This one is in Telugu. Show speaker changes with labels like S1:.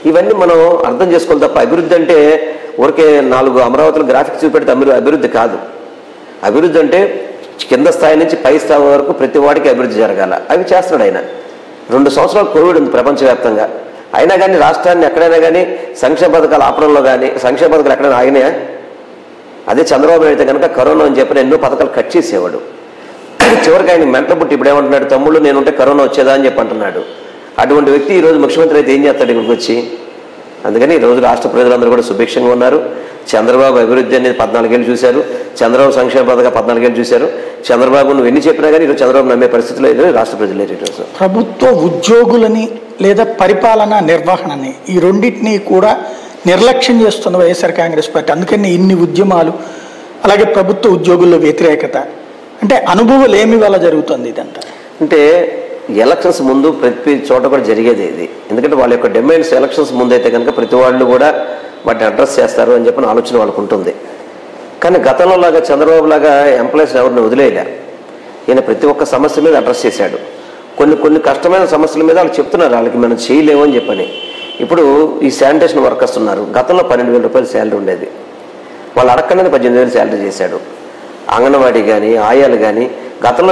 S1: ఇవన్నీ మనం అర్థం చేసుకోవాలి తప్ప అభివృద్ధి అంటే ఊరికే 4 అమరావతిలో గ్రాఫిక్స్ చూపెడితే అభివృద్ధి కాదు. అభివృద్ధి అంటే కింద స్థాయి నుంచి పై స్థాయి వరకు ప్రతి వాడికి అభివృద్ధి జరగాల. అవి చేస్తున్నాడు ఆయన. 2 సంవత్సరాలు కోవిడ్ ఉంది ప్రపంచవ్యాప్తంగా. అయినా కానీ రాష్ట్రాన్ని ఎక్కడైనా కానీ సంక్షేమ పథకాలు ఆపడంలో కానీ సంక్షేమ పథకాలు ఎక్కడైనా ఆగినాయా? అదే చంద్రబాబు అయితే కనుక కరోనా అని చెప్పిన ఎన్నో పథకాలు కట్ చేసేవాడు. చివరికి ఆయన మెంటల్ పుట్టి ఇప్పుడు ఏమంటున్నాడు, తమ్ముళ్ళు నేనుంటే కరోనా వచ్చేదా అని చెప్పి అంటున్నాడు. అటువంటి వ్యక్తి ఈరోజు ముఖ్యమంత్రి అయితే ఏం చేస్తాడు ఇక్కడికి వచ్చి? అందుకని ఈరోజు రాష్ట్ర ప్రజలందరూ కూడా సుభిక్షంగా ఉన్నారు. చంద్రబాబు అభివృద్ధి అనేది 14 ఏళ్ళు చూశారు. చంద్రబాబు సంక్షేమ పథకం 14 ఏళ్ళు చూశారు. చంద్రబాబు నువ్వు ఎన్ని చెప్పినా కానీ ఈరోజు చంద్రబాబు నమ్మే పరిస్థితిలో ఈరోజు రాష్ట్ర ప్రజలు లేరు. ఈరోజు
S2: ప్రభుత్వ ఉద్యోగులని లేదా పరిపాలన నిర్వహణని ఈ రెండింటినీ కూడా నిర్లక్ష్యం చేస్తున్న వైఎస్ఆర్ కాంగ్రెస్ పార్టీ. అందుకని ఇన్ని ఉద్యమాలు, అలాగే ప్రభుత్వ ఉద్యోగుల్లో వ్యతిరేకత, అంటే అనుభవాలు ఏమి వల్ల జరుగుతుంది ఇదంతా?
S1: అంటే ఎలక్షన్స్ ముందు ప్రతి చోట కూడా జరిగేది ఇది. ఎందుకంటే వాళ్ళ యొక్క డిమాండ్స్ ఎలక్షన్స్ ముందు అయితే కనుక ప్రతి వాళ్ళు కూడా వాటిని అడ్రస్ చేస్తారు అని చెప్పిన ఆలోచన వాళ్ళకు ఉంటుంది. కానీ గతంలో లాగా చంద్రబాబు లాగా ఎంప్లాయీస్ ఎవరిని వదిలేయలే. ఈయన ప్రతి ఒక్క సమస్య మీద అడ్రస్ చేశాడు. కొన్ని కష్టమైన సమస్యల మీద వాళ్ళు చెప్తున్నారు వాళ్ళకి మనం చేయలేము అని చెప్పని. ఇప్పుడు ఈ శానిటేషన్ వర్కర్స్ ఉన్నారు. గతంలో 12,000 రూపాయలు శాలరీ ఉండేది. వాళ్ళు అడగకుండానే 18,000 శాలరీ చేశాడు. అంగన్వాడీ కానీ ఆయాలు కానీ గతంలో